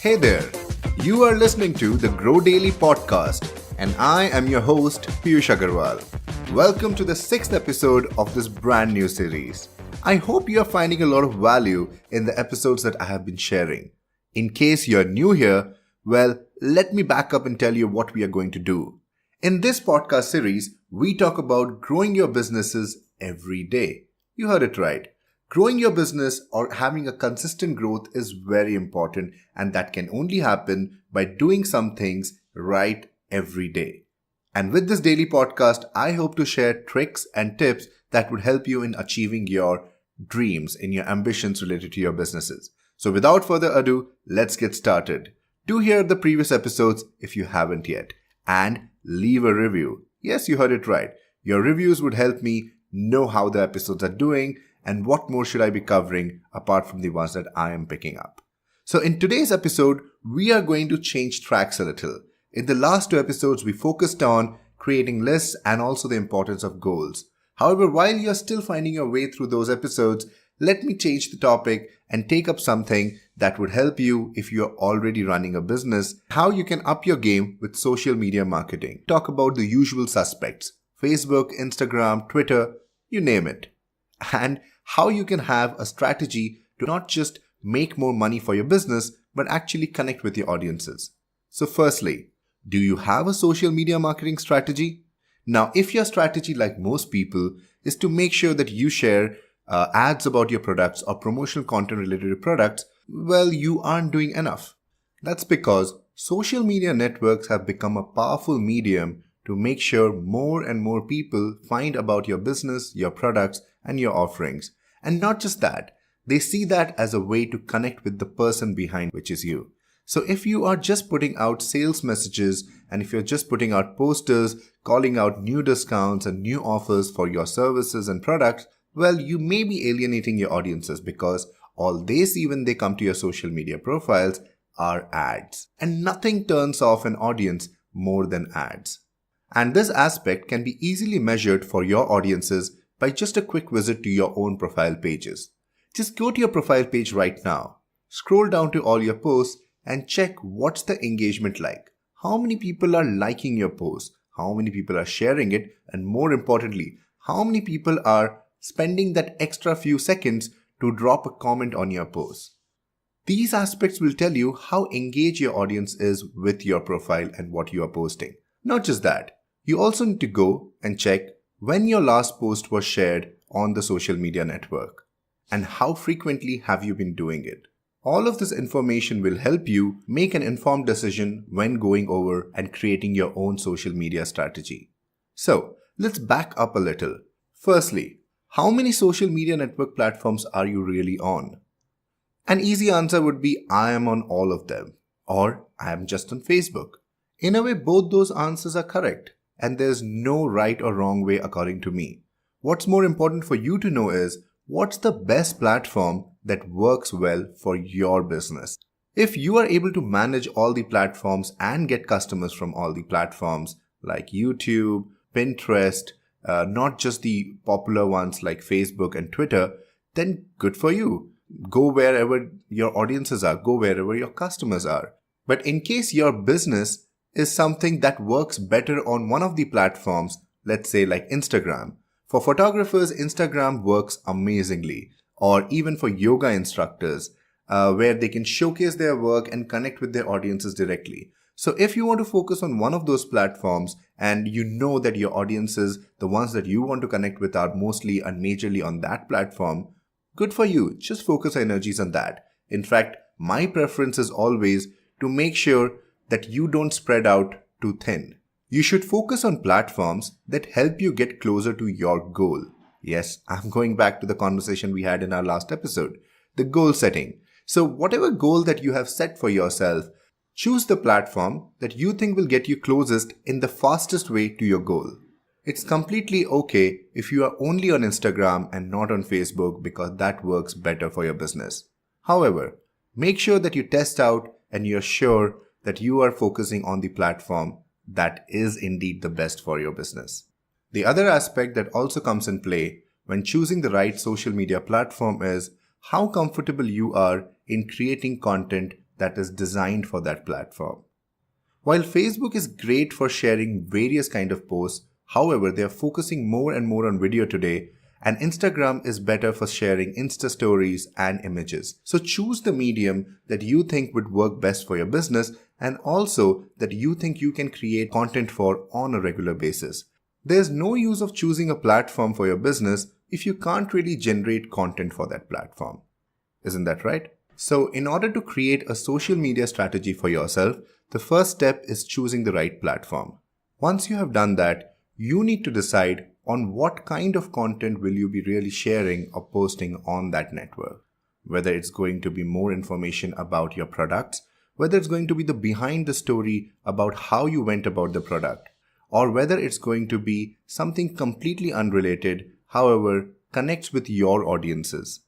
Hey there, you are listening to the Grow Daily podcast, and I am your host, Piyush Agarwal. Welcome to the 6th episode of this brand new series. I hope you are finding a lot of value in the episodes that I have been sharing. In case you're new here, well, let me back up and tell you what we are going to do. In this podcast series, we talk about growing your businesses every day. You heard it right. Growing your business or having a consistent growth is very important, and that can only happen by doing some things right every day. And with this daily podcast, I hope to share tricks and tips that would help you in achieving your dreams, in your ambitions related to your businesses. So without further ado, let's get started. Do hear the previous episodes if you haven't yet, and leave a review. Yes, you heard it right. Your reviews would help me know how the episodes are doing and what more should I be covering apart from the ones that I am picking up. So in today's episode, we are going to change tracks a little. In the last 2 episodes, we focused on creating lists and also the importance of goals. However, while you're still finding your way through those episodes, let me change the topic and take up something that would help you if you're already running a business, how you can up your game with social media marketing. Talk about the usual suspects, Facebook, Instagram, Twitter, you name it. And how you can have a strategy to not just make more money for your business, but actually connect with your audiences. So firstly, do you have a social media marketing strategy? Now, if your strategy, like most people, is to make sure that you share ads about your products or promotional content related to products, well, you aren't doing enough. That's because social media networks have become a powerful medium to make sure more and more people find about your business, your products, and your offerings. And not just that, they see that as a way to connect with the person behind, which is you. So if you are just putting out sales messages and if you're just putting out posters, calling out new discounts and new offers for your services and products, well, you may be alienating your audiences because all they see when they come to your social media profiles are ads. And nothing turns off an audience more than ads. And this aspect can be easily measured for your audiences by just a quick visit to your own profile pages. Just go to your profile page right now, scroll down to all your posts and check what's the engagement like. How many people are liking your post? How many people are sharing it? And more importantly, how many people are spending that extra few seconds to drop a comment on your post? These aspects will tell you how engaged your audience is with your profile and what you are posting. Not just that, you also need to go and check when your last post was shared on the social media network and how frequently have you been doing it. All of this information will help you make an informed decision when going over and creating your own social media strategy. So, let's back up a little. Firstly, how many social media network platforms are you really on? An easy answer would be I am on all of them, or I am just on Facebook. In a way, both those answers are correct, and there's no right or wrong way according to me. What's more important for you to know is what's the best platform that works well for your business. If you are able to manage all the platforms and get customers from all the platforms like YouTube, Pinterest, not just the popular ones like Facebook and Twitter, then good for you. Go wherever your audiences are, go wherever your customers are. But in case your business is something that works better on one of the platforms, let's say like Instagram. For photographers, Instagram works amazingly. Or even for yoga instructors, where they can showcase their work and connect with their audiences directly. So if you want to focus on one of those platforms and you know that your audiences, the ones that you want to connect with, are mostly and majorly on that platform, good for you. Just focus energies on that. In fact, my preference is always to make sure that you don't spread out too thin. You should focus on platforms that help you get closer to your goal. Yes, I'm going back to the conversation we had in our last episode, the goal setting. So whatever goal that you have set for yourself, choose the platform that you think will get you closest in the fastest way to your goal. It's completely okay if you are only on Instagram and not on Facebook because that works better for your business. However, make sure that you test out and you're sure that you are focusing on the platform that is indeed the best for your business. The other aspect that also comes in play when choosing the right social media platform is how comfortable you are in creating content that is designed for that platform. While Facebook is great for sharing various kind of posts, however, they are focusing more and more on video today, and Instagram is better for sharing Insta stories and images. So choose the medium that you think would work best for your business and also that you think you can create content for on a regular basis. There's no use of choosing a platform for your business if you can't really generate content for that platform. Isn't that right? So in order to create a social media strategy for yourself, the first step is choosing the right platform. Once you have done that, you need to decide on what kind of content will you be really sharing or posting on that network. Whether it's going to be more information about your products, whether it's going to be the behind the story about how you went about the product, or whether it's going to be something completely unrelated, however, connects with your audiences.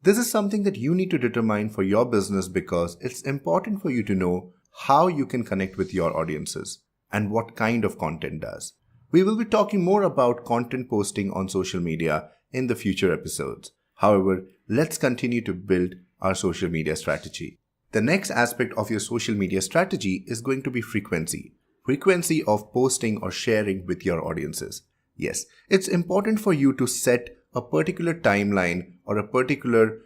This is something that you need to determine for your business because it's important for you to know how you can connect with your audiences and what kind of content does. We will be talking more about content posting on social media in the future episodes. However, let's continue to build our social media strategy. The next aspect of your social media strategy is going to be frequency. Frequency of posting or sharing with your audiences. Yes, it's important for you to set a particular timeline or a particular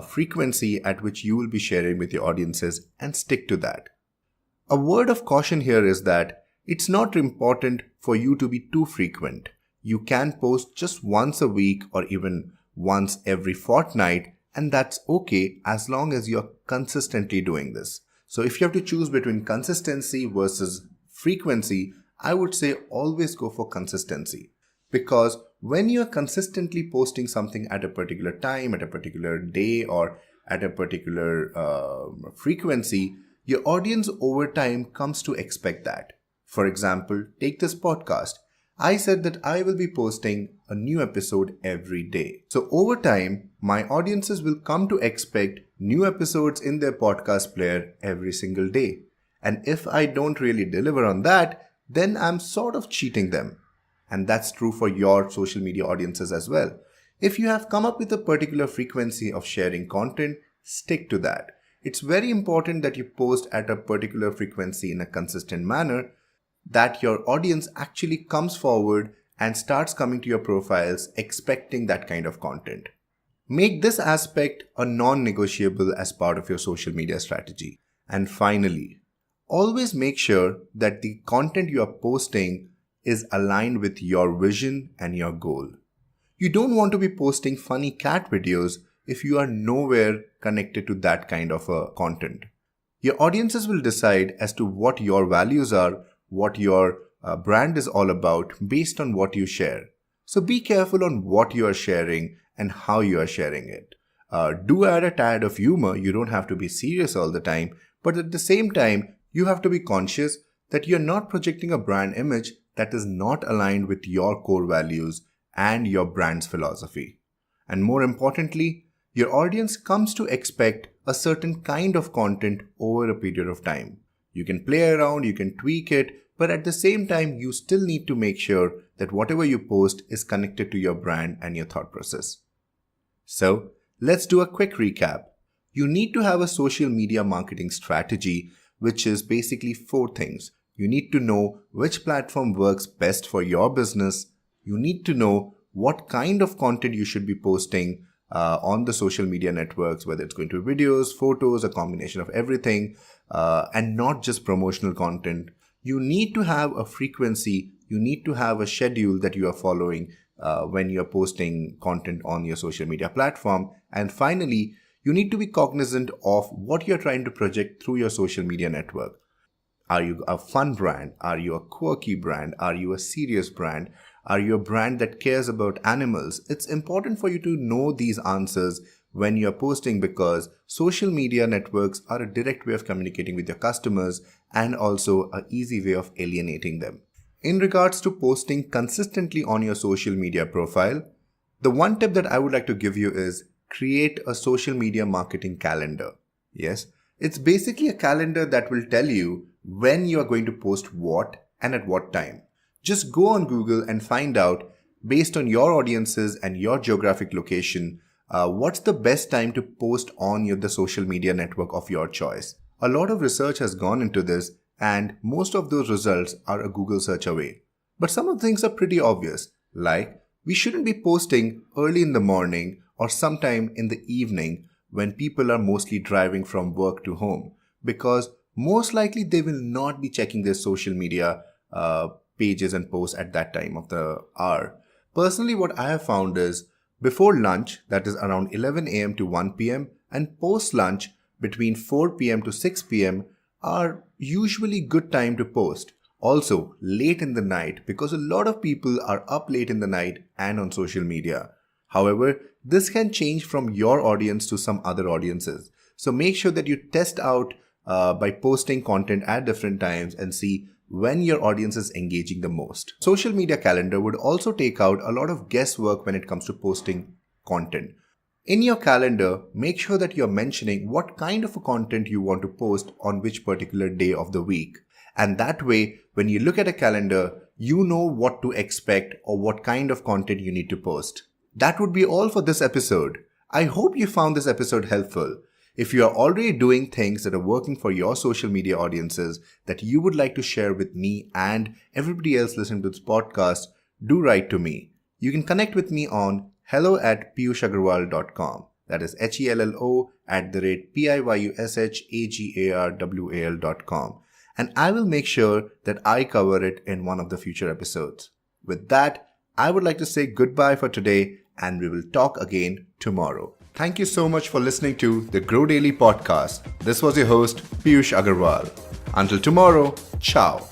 frequency at which you will be sharing with your audiences and stick to that. A word of caution here is that it's not important for you to be too frequent. You can post just once a week or even once every fortnight, and that's okay as long as you're consistently doing this. So if you have to choose between consistency versus frequency, I would say always go for consistency. Because when you're consistently posting something at a particular time, at a particular day, or at a particular frequency, your audience over time comes to expect that. For example, take this podcast. I said that I will be posting a new episode every day. So over time, my audiences will come to expect new episodes in their podcast player every single day. And if I don't really deliver on that, then I'm sort of cheating them. And that's true for your social media audiences as well. If you have come up with a particular frequency of sharing content, stick to that. It's very important that you post at a particular frequency in a consistent manner, that your audience actually comes forward and starts coming to your profiles expecting that kind of content. Make this aspect a non-negotiable as part of your social media strategy. And finally, always make sure that the content you are posting is aligned with your vision and your goal. You don't want to be posting funny cat videos if you are nowhere connected to that kind of a content. Your audiences will decide as to what your values are, what your brand is all about based on what you share. So be careful on what you are sharing and how you are sharing it. Do add a tad of humor. You don't have to be serious all the time, but at the same time, you have to be conscious that you're not projecting a brand image that is not aligned with your core values and your brand's philosophy. And more importantly, your audience comes to expect a certain kind of content over a period of time. You can play around, you can tweak it, but at the same time, you still need to make sure that whatever you post is connected to your brand and your thought process. So, let's do a quick recap. You need to have a social media marketing strategy, which is basically 4 things. You need to know which platform works best for your business. You need to know what kind of content you should be posting on the social media networks, whether it's going to be videos, photos, a combination of everything, and not just promotional content. You need to have a frequency, you need to have a schedule that you are following when you're posting content on your social media platform. And finally, you need to be cognizant of what you're trying to project through your social media network. Are you a fun brand? Are you a quirky brand? Are you a serious brand? Are you a brand that cares about animals? It's important for you to know these answers when you're posting because social media networks are a direct way of communicating with your customers and also an easy way of alienating them. In regards to posting consistently on your social media profile, the one tip that I would like to give you is create a social media marketing calendar. Yes, it's basically a calendar that will tell you when you are going to post what and at what time. Just go on Google and find out, based on your audiences and your geographic location, what's the best time to post on the social media network of your choice? A lot of research has gone into this, and most of those results are a Google search away. But some of the things are pretty obvious, like we shouldn't be posting early in the morning or sometime in the evening when people are mostly driving from work to home, because most likely they will not be checking their social media pages and posts at that time of the hour. Personally, what I have found is before lunch, that is around 11 a.m. to 1 p.m., and post lunch between 4 p.m. to 6 p.m. are usually good time to post. Also, late in the night, because a lot of people are up late in the night and on social media. However, this can change from your audience to some other audiences. So make sure that you test out by posting content at different times and see when your audience is engaging the most. Social media calendar would also take out a lot of guesswork when it comes to posting content. In your calendar, make sure that you're mentioning what kind of a content you want to post on which particular day of the week. And that way, when you look at a calendar, you know what to expect or what kind of content you need to post. That would be all for this episode. I hope you found this episode helpful. If you are already doing things that are working for your social media audiences that you would like to share with me and everybody else listening to this podcast, do write to me. You can connect with me on hello@piyushagarwal.com. That is HELLO@PIYUSHAGARWAL.com. And I will make sure that I cover it in one of the future episodes. With that, I would like to say goodbye for today, and we will talk again tomorrow. Thank you so much for listening to the Grow Daily podcast. This was your host, Piyush Agarwal. Until tomorrow, ciao.